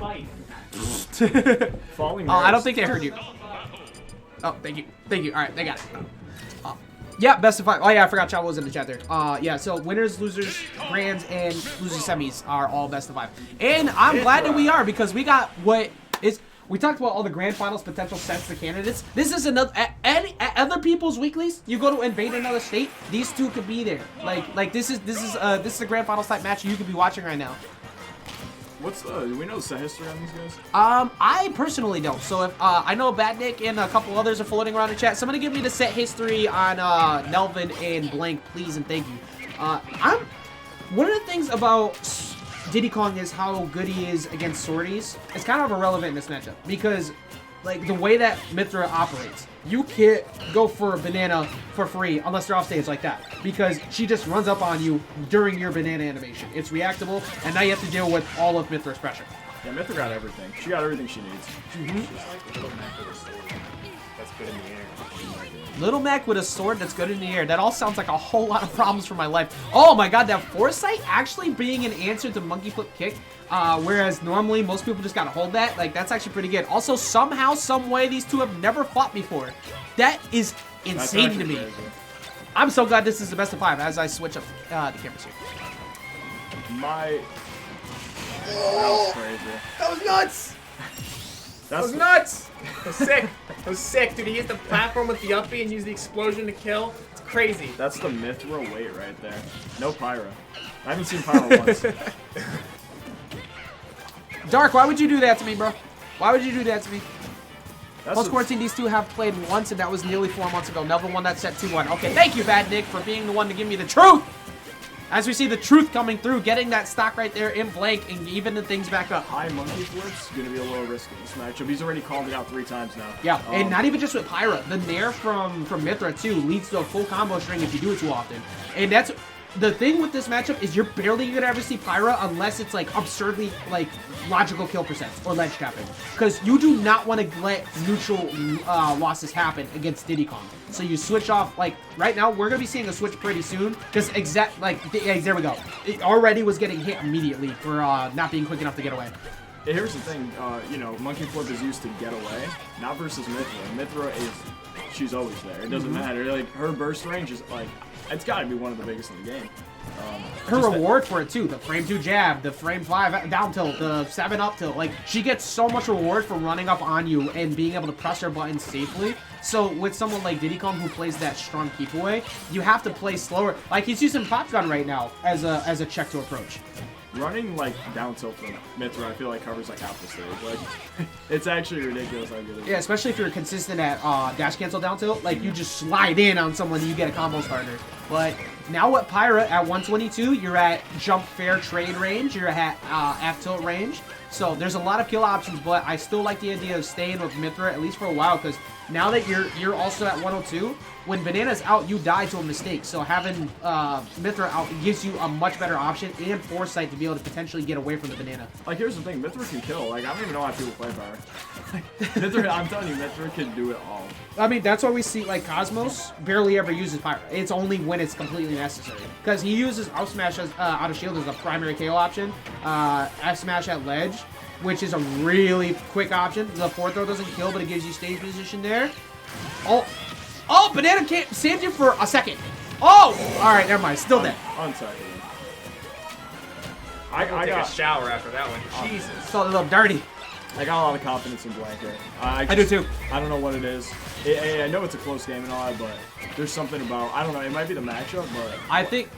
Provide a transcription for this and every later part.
fight. Falling. I don't think they heard you. Oh, thank you. Thank you. All right, they got it. Yeah, best of 5. Oh, yeah, I forgot Chavo was in the chat there. Yeah, so winners, losers, grands, and losers semis are all best of 5. And I'm glad that we are because we got what is... We talked about all the grand finals potential sets to candidates. This is another... At other people's weeklies, you go to invade another state, these two could be there. Like this is a grand finals type match you could be watching right now. What's do we know the set history on these guys? I personally don't. So if I know Bad Nick and a couple others are floating around the chat. Somebody give me the set history on Nelvin and Blank, please and thank you. One of the things about Diddy Kong is how good he is against sorties. It's kind of irrelevant in this matchup because like the way that Mythra operates, you can't go for a banana for free unless they're off stage like that because she just runs up on you during your banana animation. It's reactable, and now you have to deal with all of Mythra's pressure. Yeah, Mythra got everything. She got everything she needs. She's like a little Mac with a sword that's good in the air. Little Mac with a sword that's good in the air. That all sounds like a whole lot of problems for my life. Oh my god, that foresight actually being an answer to monkey flip kick. Whereas normally most people just gotta hold that. Like, that's actually pretty good. Also, somehow, some way, these two have never fought before. That is insane to me. Crazy. I'm so glad this is the best of 5 as I switch up the cameras here. That was crazy. That was nuts! That was nuts! That was sick. That was sick, dude. He hit the platform with the uppie and used the explosion to kill. It's crazy. That's the Mythra weight right there. No Pyra. I haven't seen Pyra once. Dark, why would you do that to me, bro? Why would you do that to me? That's Post quarantine, these two have played once, and that was nearly 4 months ago. Nelvin won that set 2-1. Okay, thank you, Bad Nick, for being the one to give me the truth. As we see the truth coming through, getting that stock right there in Blank and evening things back up. High monkey flips going to be a little risky in this matchup. He's already called it out 3 times now. Yeah, and not even just with Pyra. The Nair from Mythra, too, leads to a full combo string if you do it too often. And that's... The thing with this matchup is you're barely going to ever see Pyra unless it's, like, absurdly, like, logical kill percents or ledge capping. Because you do not want to let neutral losses happen against Diddy Kong. So you switch off, like, right now, we're going to be seeing a switch pretty soon. Because there we go. It already was getting hit immediately for not being quick enough to get away. Here's the thing, you know, monkey flip is used to get away, not versus Mythra. Mythra is, she's always there. It doesn't matter. Like, her burst range is, like, it's got to be one of the biggest in the game. Her reward for it too, the frame 2 jab, the frame 5 down tilt, the 7 up tilt, like she gets so much reward for running up on you and being able to press her buttons safely. So with someone like Diddy Kong who plays that strong keep away, you have to play slower. Like he's using Pop Gun right now as a check to approach. Running like down tilt from Mythra, I feel like covers like half the stage. Like it's actually ridiculous how good it is. Yeah, especially if you're consistent at dash cancel down tilt, like you just slide in on someone and you get a combo starter. But now with Pyra at 122, you're at jump fair trade range, you're at F tilt range. So there's a lot of kill options, but I still like the idea of staying with Mythra at least for a while because now that you're also at 102, when Banana's out, you die to a mistake. So having Mythra out gives you a much better option and foresight to be able to potentially get away from the Banana. Like, here's the thing. Mythra can kill. Like, I don't even know how people play Pyra. Mythra, I'm telling you, Mythra can do it all. I mean, that's why we see, like, Cosmos barely ever uses Pyra. It's only when it's completely necessary. Because he uses out smash as, out of shield as a primary KO option. F smash at ledge, which is a really quick option. The 4 throw doesn't kill, but it gives you stage position there. Oh, Banana can't save you for a second. Oh! Alright, never mind. Still dead. Unsighted. I got a shower after that one. Jesus. Still a little dirty. I got a lot of confidence in Blanket. I do too. I don't know what it is. I know it's a close game and all that, but there's something about, I don't know, it might be the matchup, but... I think,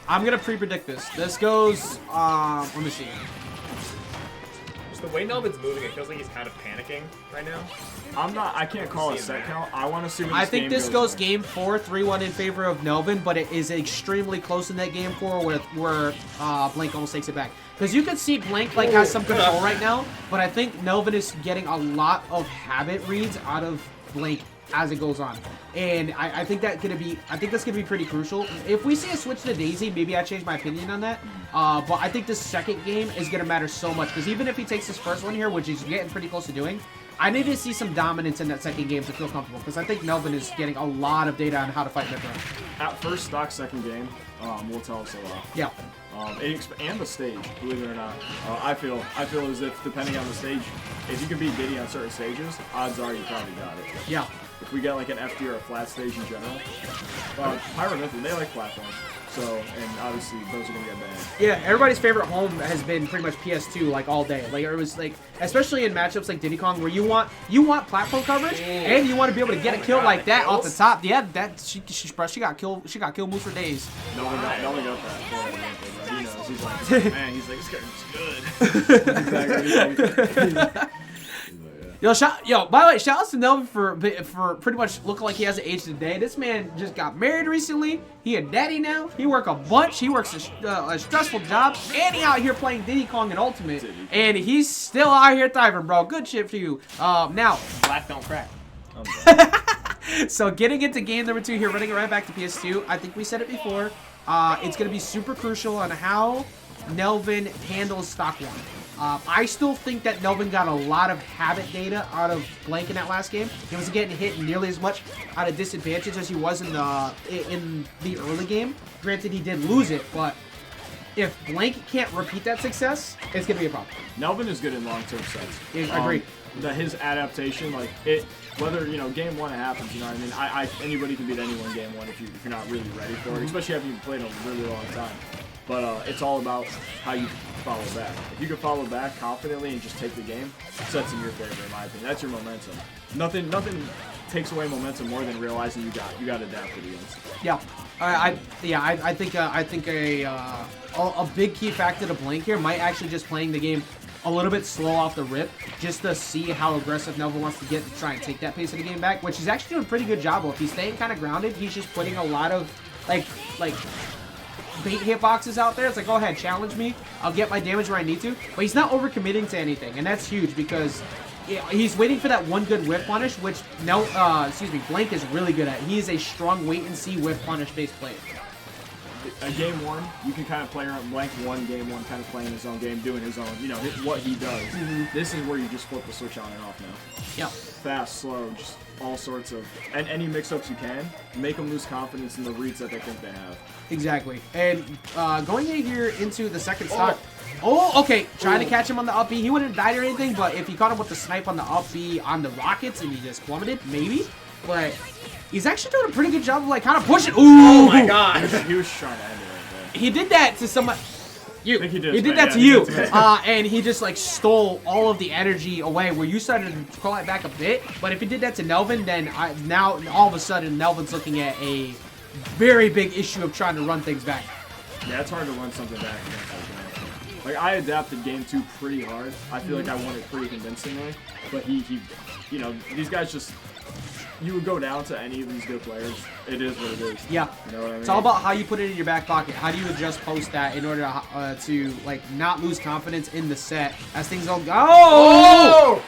I'm going to pre-predict this. This goes, let me see. The way Nelvin's moving, it feels like he's kind of panicking right now. I can't call a set count. I want to see what I think this goes game 4, 3-1 in favor of Nelvin, but it is extremely close in that game 4 where Blank almost takes it back. Because you can see Blank like has some control right now, but I think Nelvin is getting a lot of habit reads out of Blank as it goes on. And I think that's gonna be pretty crucial. If we see a switch to Daisy, maybe I change my opinion on that. But I think this second game is gonna matter so much because even if he takes his first one here, which he's getting pretty close to doing, I need to see some dominance in that second game to feel comfortable because I think Nelvin is getting a lot of data on how to fight Mythra. At first stock second game, we'll tell us a lot. Yeah. And the stage, believe it or not. I feel as if, depending on the stage, if you can beat Diddy on certain stages, odds are you probably got it. Yeah. If we get like an FD or a flat stage in general, Pyra and Mythra, they like platforms. So, and obviously those are gonna get banned. Yeah, everybody's favorite home has been pretty much PS2 like all day. Like it was like, especially in matchups like Diddy Kong, where you want platform coverage and you want to be able to get a kill like that off the top. Yeah, that she got kill moves for days. No one got that. He knows. He's like, man, he's like, this character's good. Yo, by the way, shout out to Nelvin for pretty much looking like he hasn't aged a day. This man just got married recently. He a daddy now. He work a bunch. He works a stressful job, and he out here playing Diddy Kong and Ultimate, and he's still out here thriving, bro. Good shit for you. Now, Black don't crack. so getting into game number 2 here, running it right back to PS2. I think we said it before. It's gonna be super crucial on how Nelvin handles stock 1. I still think that Nelvin got a lot of habit data out of Blank in that last game. He wasn't getting hit nearly as much out of disadvantage as he was in the early game. Granted, he did lose it, but if Blank can't repeat that success, it's going to be a problem. Nelvin is good in long-term sets. I agree. His adaptation, like, whether, game 1 happens, you know what I mean? Anybody can beat anyone game 1 if you're not really ready for it, especially after you've played a really long time. But it's all about how you follow back. If you can follow back confidently and just take the game, sets in your favor, in my opinion. That's your momentum. Nothing takes away momentum more than realizing you got adapted against. Yeah, I think a big key factor to Blank here might actually just playing the game a little bit slow off the rip, just to see how aggressive Nelvin wants to get to try and take that pace of the game back, which he's actually doing a pretty good job of. If he's staying kind of grounded, he's just putting a lot of like bait hitboxes out there. It's like, go ahead, challenge me. I'll get my damage where I need to. But he's not overcommitting to anything, and that's huge because he's waiting for that one good whiff punish, which Blank is really good at. He is a strong wait and see whiff punish based player. Game 1, you can kind of play around. Blank won game 1, kind of playing his own game, doing his own, what he does. This is where you just flip the switch on and off now. Yeah. Fast, slow, just all sorts of, and any mix-ups you can, make them lose confidence in the reads that they think they have. Exactly. And going in here into the second stock. Oh, okay. Trying to catch him on the up B. He wouldn't have died or anything, but if he caught him with the snipe on the up B on the rockets and he just plummeted, maybe. But he's actually doing a pretty good job of like kind of pushing. Ooh. Oh my god. He was trying to end it right there. He did that to somebody. You. I think he did. He did that to you. And he just like stole all of the energy away where you started to crawl it back a bit. But if he did that to Nelvin, then now all of a sudden Nelvin's looking at a very big issue of trying to run things back. Yeah, it's hard to run something back against like I adapted game 2 pretty hard. I feel like I won it pretty convincingly. But he these guys just, you would go down to any of these good players. It is what it is. Yeah. You know what I mean? It's all about how you put it in your back pocket. How do you adjust post that in order to like not lose confidence in the set as things don't go. Oh!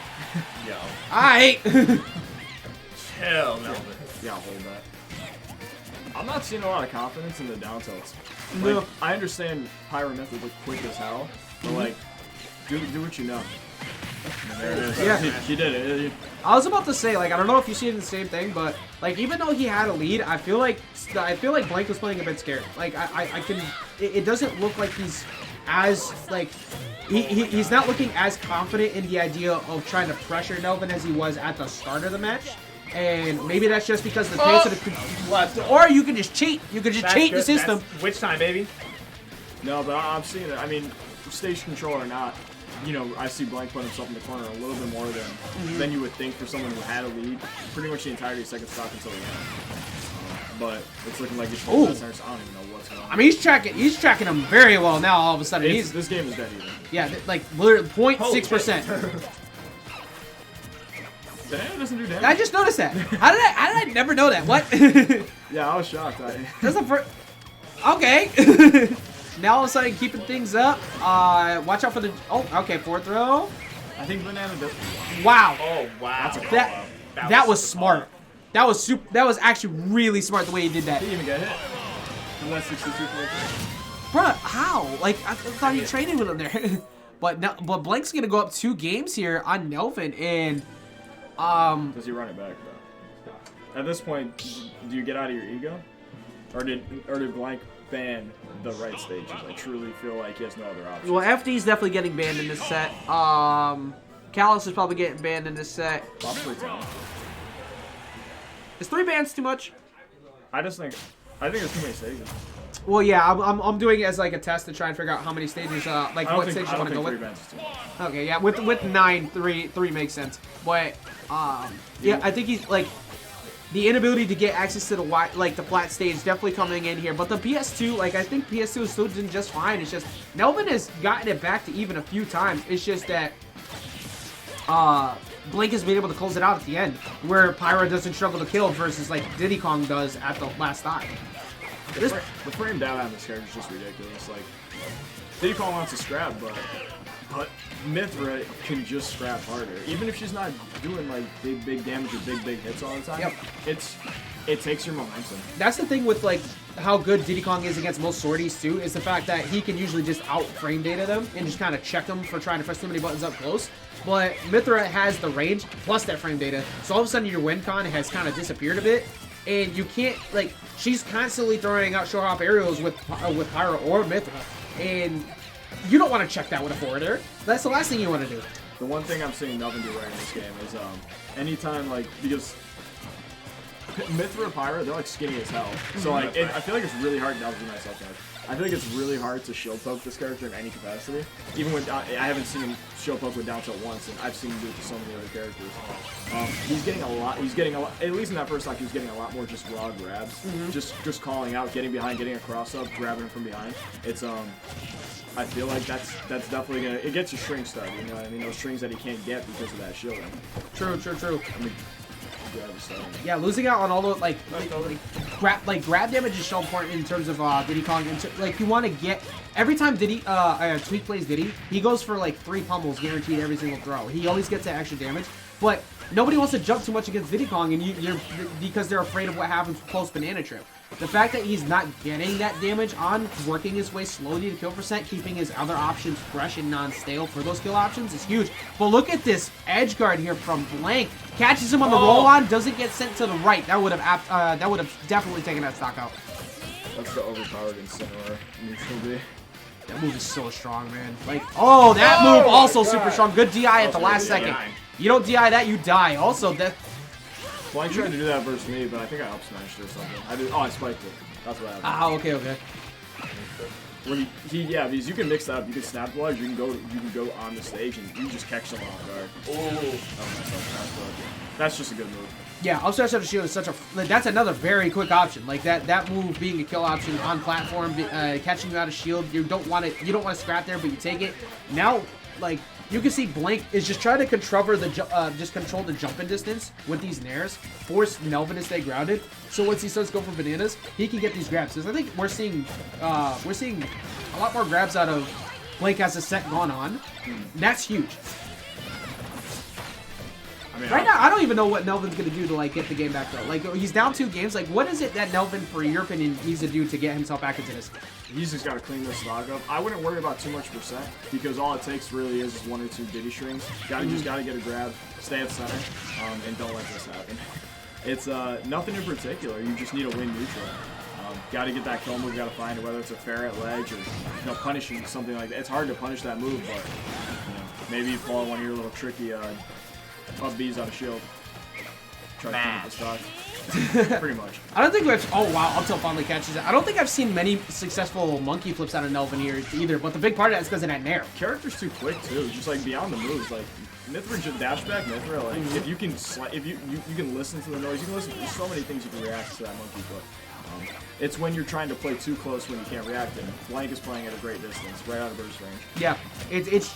Yo. Alright. Chill, Nelvin. Yeah, I'll hold that. I'm not seeing a lot of confidence in the down tilts. No. Like, I understand Pyra Mythra look quick as hell, but like, do what you know. And there it is. Yeah. He did it. I was about to say, like, I don't know if you see the same thing, but like, even though he had a lead, I feel like Blank was playing a bit scared. Like, it doesn't look like he's as like he's not looking as confident in the idea of trying to pressure Nelvin as he was at the start of the match. And maybe that's just because the pace of the... What? Or you can just cheat. You can just cheat the system. Which time, baby? No, but I'm seeing it. I mean, stage control or not, I see Blank put himself in the corner a little bit more than you would think for someone who had a lead pretty much the entirety of second stock until the end. But it's looking like he's holding center, so I don't even know what's going on. I mean, he's tracking him very well now. All of a sudden, this game is dead even. Yeah, like literally 0.6%. Damn, doesn't do damage. I just noticed that. How did I never know that? What? Yeah, I was shocked. That's the first. Okay. Now all of a sudden keeping things up. Watch out for the. Oh, okay, fourth throw. I think Banana does. Wow. Oh wow. That's a that was smart. That was super. That was actually really smart the way he did that. He didn't even get hit. Unless 62.3. Bruh, how? Like I thought he traded with him there. but Blank's gonna go up 2 games here on Nelvin and. Does he run it back though? At this point, do you get out of your ego, or did Blank ban the right stages. I truly feel like he has no other option. Well, FD's definitely getting banned in this set. Callus is probably getting banned in this set. Possibly 10. Is 3 bans too much? I think there's too many stages. Well, yeah, I'm doing it as like a test to try and figure out how many stages, like what stage you want to go with. 3 bans is too much. Okay, yeah, with 9, 3 makes sense. But yeah, I think he's like the inability to get access to the the flat stage definitely coming in here. But the PS2, like I think PS2 is still doing just fine. It's just Nelvin has gotten it back to even a few times. It's just that Blink has been able to close it out at the end, where Pyra doesn't struggle to kill versus like Diddy Kong does at the last time. The frame down on this character is just ridiculous. Like, Diddy Kong wants to scrap, but Mythra can just scrap harder. Even if she's not doing like big damage or big hits all the time. Yep. It takes your momentum. That's the thing with like how good Diddy Kong is against most sorties too, is the fact that he can usually just out frame data them and just kind of check them for trying to press too many buttons up close. But Mythra has the range plus that frame data, so all of a sudden your win con has kind of disappeared a bit, and you can't like she's constantly throwing out short hop aerials with Pyra or Mythra, and you don't want to check that with a forwarder. That's the last thing you want to do. The one thing I'm seeing Nelvin do right in this game is anytime like because Mythra and Pyra, they're like skinny as hell. So like I feel like it's really hard. I'll do myself guys. I feel like it's really hard to shield poke this character in any capacity. Even when I haven't seen him shield poke with down tilt once, and I've seen him do it to so many other characters. He's getting a lot. At least in that first stock, he was getting a lot more just raw grabs, just calling out, getting behind, getting a cross up, grabbing him from behind. It's I feel like that's definitely gonna. It gets your string started. You know what I mean? Those strings that he can't get because of that shielding. True. I mean, yeah, losing out on all the grab damage is so important in terms of Diddy Kong. Like you want to get every time Diddy Tweak plays Diddy, he goes for like 3 pummels guaranteed every single throw. He always gets that extra damage, but nobody wants to jump too much against Diddy Kong, and you're because they're afraid of what happens post banana trip. The fact that he's not getting that damage on, working his way slowly to kill percent, keeping his other options fresh and non-stale for those kill options is huge. But look at this edge guard here from Blank. Catches him on the roll-on, doesn't get sent to the right. That would have definitely taken that stock out. That's the overpowered Incineroar neutral B. That move is so strong, man. Like, that move also super strong. Good DI at the last second. You don't DI that, you die. Also, that. Blank tried to do that versus me, but I think I up smashed it or something. I spiked it. That's what happened. Ah, okay. When because you can mix that up. You can snap blood. You can go on the stage and you just catch someone off guard. That's just a good move. Yeah, up smash after shield is that's another very quick option. Like that move being a kill option on platform, catching you out of shield. You don't want to scrap there, but you take it. Now, like you can see Blank is just trying to control the jumping distance with these nairs, force Nelvin to stay grounded. So once he starts going for bananas, he can get these grabs. Because I think we're seeing a lot more grabs out of Blank as the set gone on. That's huge. I mean, right now, I don't even know what Nelvin's going to do to like get the game back though. Like he's down 2 games. Like what is it that Nelvin, for your opinion, needs to do to get himself back into this? He's just got to clean this stock up. I wouldn't worry about too much percent because all it takes really is 1 or 2 Diddy strings. Just gotta get a grab, stay at center, and don't let this happen. It's nothing in particular. You just need a win neutral. Got to get that kill move. Got to find it, whether it's a ferret ledge or punishing something like that. It's hard to punish that move, but maybe you pull out one of your little tricky up B's out of shield. Try to clean up the stock. Pretty much. I don't think we've. Oh wow! Up tilt finally catches it. I don't think I've seen many successful monkey flips out of Nelvin here either. But the big part of that is because of that nair. Character's too quick too. Just like beyond the moves, like Mythra just dash back Mythra. Like if you can, if you can listen to the noise, you can listen. There's so many things you can react to that monkey flip. It's when you're trying to play too close when you can't react, and Blank is playing at a great distance, right out of burst range. Yeah, it's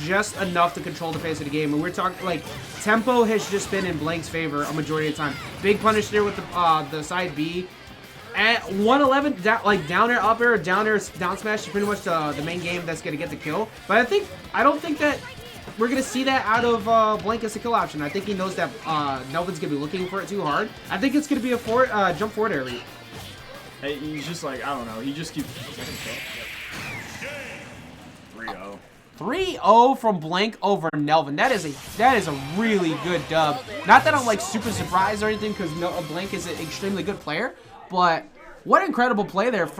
just enough to control the pace of the game, and we're talking like tempo has just been in Blank's favor a majority of the time. Big punish there with the side B. At 111, down air, up air, down air, down smash is pretty much the main game that's gonna get the kill. But I don't think that we're gonna see that out of Blank as a kill option. I think he knows that Nelvin's gonna be looking for it too hard. I think it's gonna be a jump forward air read. He's just like, I don't know, he just keeps... 3-0. 3-0 from Blank over Nelvin. That is a really good dub. Not that I'm like super surprised or anything, because Blank is an extremely good player, but what incredible play there from